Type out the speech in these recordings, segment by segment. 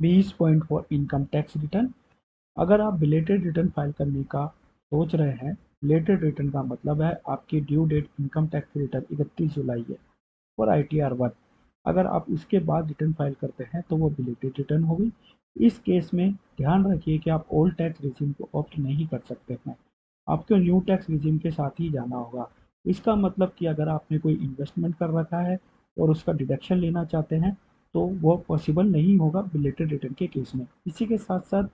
20 for income tax return. अगर आप belated return file करने का सोच रहे हैं, बिलेटेड रिटर्न का मतलब है आपकी due date income tax return 31 जुलाई है और ITR 1। अगर आप उसके बाद रिटर्न फाइल करते हैं तो वो बिलेटेड रिटर्न होगी। इस केस में ध्यान रखिए कि आप ओल्ड टैक्स रिजीम को ऑप्ट नहीं कर सकते हैं, आपको न्यू टैक्स रिजीम के साथ ही जाना होगा। इसका मतलब कि अगर आपने कोई इन्वेस्टमेंट कर रखा है और उसका डिडक्शन लेना चाहते हैं तो वो पॉसिबल नहीं होगा बिलेटेड रिटर्न के केस में। इसी के साथ साथ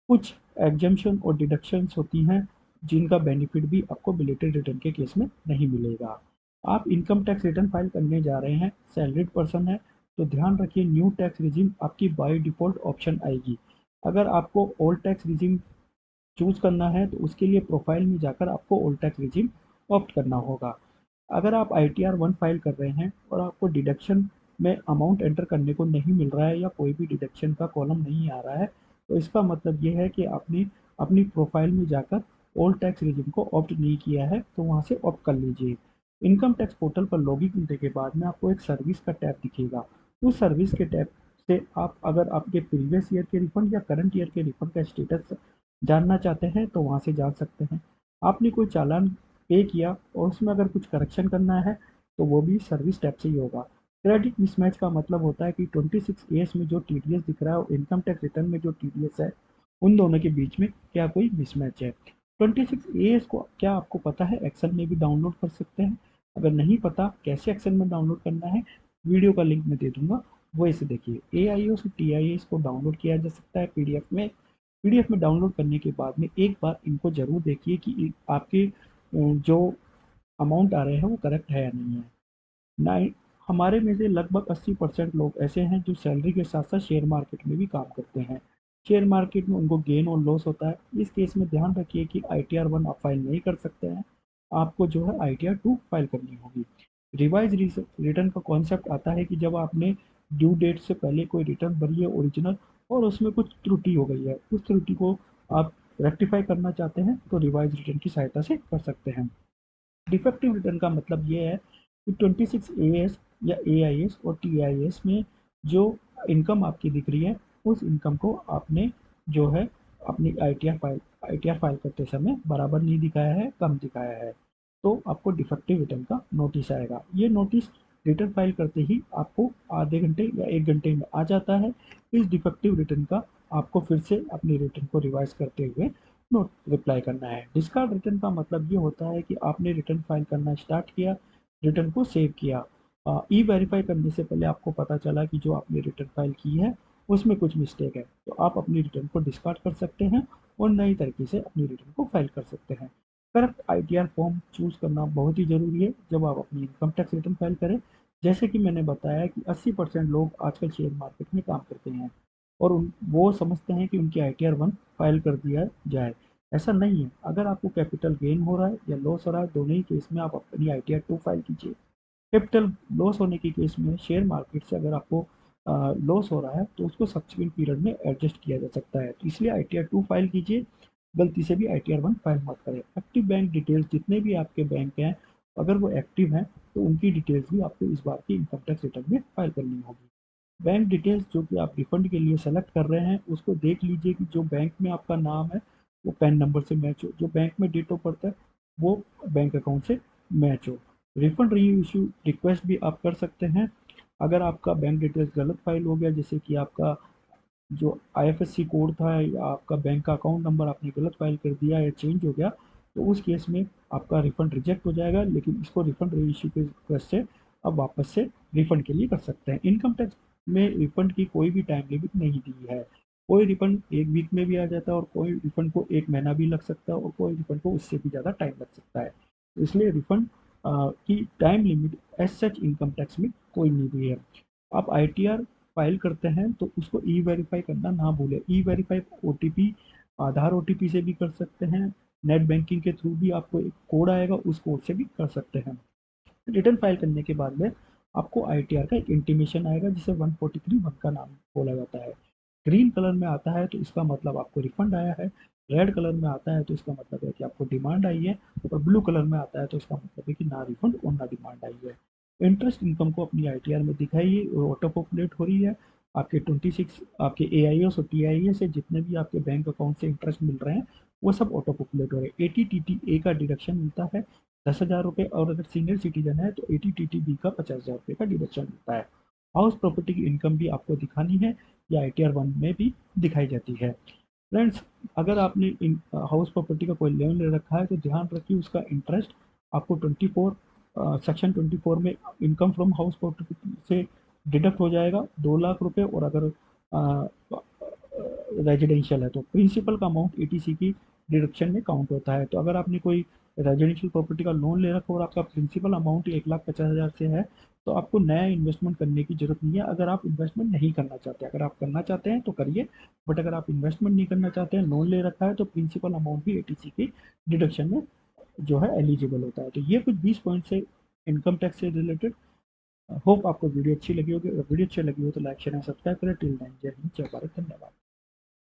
कुछ एग्जम्पशन और डिडक्शंस होती हैं जिनका बेनिफिट भी आपको बिलेटेड रिटर्न के केस में नहीं मिलेगा। आप इनकम टैक्स रिटर्न फाइल करने जा रहे हैं, सैलरीड पर्सन है, तो ध्यान रखिए न्यू टैक्स रिजीम आपकी बाय डिफ़ॉल्ट ऑप्शन आएगी। अगर आपको ओल्ड टैक्स रिजीम चूज़ करना है तो उसके लिए प्रोफाइल में जाकर आपको ओल्ड टैक्स रिजीम ऑप्ट करना होगा। अगर आप ITR 1 फाइल कर रहे हैं और आपको डिडक्शन में अमाउंट एंटर करने को नहीं मिल रहा है या कोई भी डिडक्शन का कॉलम नहीं आ रहा है, तो इसका मतलब ये है कि आपने अपनी प्रोफाइल में जाकर ओल्ड टैक्स रिजीम को ऑप्ट नहीं किया है, तो वहाँ से ऑप्ट कर लीजिए। इनकम टैक्स पोर्टल पर लॉगिन करने के बाद में आपको एक सर्विस का टैब दिखेगा। उस सर्विस के टैब से आप अगर आपके प्रीवियस ईयर के रिफंड या करंट ईयर के रिफंड का स्टेटस जानना चाहते हैं तो वहाँ से जान सकते हैं। आपने कोई चालान पे किया और उसमें अगर कुछ करेक्शन करना है तो वो भी सर्विस टैब से ही होगा। क्रेडिट मिसमैच का मतलब होता है कि 26 में जो TDS दिख रहा है और इनकम टैक्स रिटर्न में जो TDS है, उन दोनों के बीच में क्या कोई मिसमैच है। 26 को क्या आपको पता है एक्सेल में भी डाउनलोड कर सकते हैं? अगर नहीं पता कैसे एक्सेल में डाउनलोड करना है, वीडियो का लिंक मैं दे दूंगा, वो इसे देखिए। AIS और TIS को डाउनलोड किया जा सकता है पीडीएफ में डाउनलोड करने के बाद में एक बार इनको जरूर देखिए कि आपके जो अमाउंट आ रहे हैं वो करेक्ट है या नहीं है। नाइन हमारे में से लगभग 80% लोग ऐसे हैं जो सैलरी के साथ साथ शेयर मार्केट में भी काम करते हैं। शेयर मार्केट में उनको गेन और लॉस होता है। इस केस में ध्यान रखिए कि ITR 1 आप फाइल नहीं कर सकते हैं, आपको जो है ITR 2 फाइल करनी होगी। रिवाइज रिटर्न का कॉन्सेप्ट आता है कि जब आपने ड्यू डेट से पहले कोई रिटर्न भरी है ओरिजिनल और उसमें कुछ त्रुटि हो गई है, उस त्रुटि को आप रेक्टिफाई करना चाहते हैं तो रिवाइज रिटर्न की सहायता से कर सकते हैं। डिफेक्टिव रिटर्न का मतलब ये है कि 26 AS या AIS और TIS में जो इनकम आपकी दिख रही है उस इनकम को आपने जो है अपनी आई टी आर फाइल करते समय बराबर नहीं दिखाया है, कम दिखाया है, तो आपको डिफेक्टिव रिटर्न का नोटिस आएगा। ये नोटिस रिटर्न फाइल करते ही आपको आधे घंटे या 1 घंटे में आ जाता है। इस डिफेक्टिव रिटर्न का आपको फिर से अपनी रिटर्न को रिवाइज करते हुए नोट रिप्लाई करना है। डिस्कार्ड रिटर्न का मतलब ये होता है कि आपने रिटर्न फाइल करना स्टार्ट किया, रिटर्न को सेव किया, ई वेरीफाई करने से पहले आपको पता चला कि जो आपने रिटर्न फाइल की है उसमें कुछ मिस्टेक है, तो आप अपनी रिटर्न को डिस्कार्ड कर सकते हैं और नई तरीके से अपनी रिटर्न को फाइल कर सकते हैं। करेक्ट ITR फॉर्म चूज करना बहुत ही जरूरी है जब आप अपनी इनकम टैक्स रिटर्न फाइल करें। जैसे कि मैंने बताया कि 80% लोग आजकल शेयर मार्केट में काम करते हैं और वो समझते हैं कि उनकी ITR 1 फाइल कर दिया जाए। ऐसा नहीं है। अगर आपको कैपिटल गेन हो रहा है या लॉस हो रहा है, दोनों ही केस में आप अपनी ITR 2 फाइल कीजिए। कैपिटल लॉस होने के केस में शेयर मार्केट से अगर आपको लॉस हो रहा है तो उसको सब्सिक्वेंट पीरियड में एडजस्ट किया जा सकता है, तो इसलिए ITR 2 फाइल कीजिए। गलती से भी ITR 1 फाइल मत करें। एक्टिव बैंक डिटेल्स जितने भी आपके बैंक हैं, अगर वो एक्टिव हैं तो उनकी डिटेल्स भी आपको इस बार की इनकम टैक्स रिटर्न में फाइल करनी होगी। बैंक डिटेल्स जो कि आप रिफंड के लिए सेलेक्ट कर रहे हैं उसको देख लीजिए कि जो बैंक में आपका नाम है वो पैन नंबर से मैच हो, जो बैंक में डेट ऑफ बर्थ है वो बैंक अकाउंट से मैच हो। रिफंड री इशू रिक्वेस्ट भी आप कर सकते हैं। अगर आपका बैंक डिटेल्स गलत फाइल हो गया, जैसे कि आपका जो IFSC कोड था या आपका बैंक का अकाउंट नंबर आपने गलत फाइल कर दिया या चेंज हो गया, तो उस केस में आपका रिफंड रिजेक्ट हो जाएगा, लेकिन इसको रिफंड री इशू के रिक्वेस्ट से अब वापस से रिफंड के लिए कर सकते हैं। इनकम टैक्स में रिफंड की कोई भी टाइम लिमिट नहीं दी है। कोई रिफंड 1 वीक में भी आ जाता है और कोई रिफंड को 1 महीना भी लग सकता है और कोई रिफंड को उससे भी ज़्यादा टाइम लग सकता है। तो इसलिए रिफंड की time limit as such income tax में कोई नहीं दी है। आप ITR फाइल करते हैं तो उसको ई वेरीफाई करना ना भूलें। ई वेरीफाई OTP आधार OTP से भी कर सकते हैं, नेट बैंकिंग के थ्रू भी आपको एक कोड आएगा, उस कोड से भी कर सकते हैं। रिटर्न फाइल करने के बाद में आपको ITR का एक इंटीमेशन आएगा जिसे 143(1) का नाम बोला जाता है। ग्रीन कलर में आता है तो इसका मतलब आपको रिफंड आया है, रेड कलर में आता है तो इसका मतलब है कि आपको डिमांड आई है और ब्लू कलर में आता है तो इसका मतलब है कि ना रिफंड और ना डिमांड आई है। इंटरेस्ट इनकम को अपनी ITR में दिखाइए और ऑटो पॉपुलेट हो रही है। आपके 26 आपके AIS और TIS से जितने भी आपके बैंक अकाउंट से इंटरेस्ट मिल रहे हैं वो सब ऑटो पॉपुलेट हो रहे हैं। 80TTA का डिडक्शन मिलता है 10,000 रुपये, और अगर सीनियर सिटीजन है तो 80TTB का 50,000 रुपये का डिडक्शन मिलता है। हाउस प्रॉपर्टी की इनकम भी आपको दिखानी है, या ITR 1 में भी दिखाई जाती है। फ्रेंड्स, अगर आपने इन हाउस प्रॉपर्टी का कोई लोन ले रखा है तो ध्यान रखिए उसका इंटरेस्ट आपको 24 सेक्शन 24 में इनकम फ्रॉम हाउस प्रॉपर्टी से डिडक्ट हो जाएगा 2 लाख रुपए। और अगर रेजिडेंशियल है तो प्रिंसिपल का अमाउंट ETC की डिडक्शन में काउंट होता है। तो अगर आपने कोई रेजिडेंशियल प्रॉपर्टी का लोन ले रखा और आपका प्रिंसिपल अमाउंट 1,50,000 से है तो आपको नया इन्वेस्टमेंट करने की जरूरत नहीं है। अगर आप इन्वेस्टमेंट नहीं करना चाहते, अगर आप करना चाहते हैं तो करिए, बट अगर आप इन्वेस्टमेंट नहीं करना चाहते हैं, लोन ले रखा है, तो प्रिंसिपल अमाउंट भी ETC की डिडक्शन में जो है एलिजिबल होता है। तो ये कुछ 20 पॉइंट से इनकम टैक्स से रिलेटेड। होप आपको वीडियो अच्छी लगी होगी। अगर वीडियो अच्छी लगी हो तो लाइक शेयर एंड सब्सक्राइब करें। टिल देन जय हिंद, जय भारत, धन्यवाद।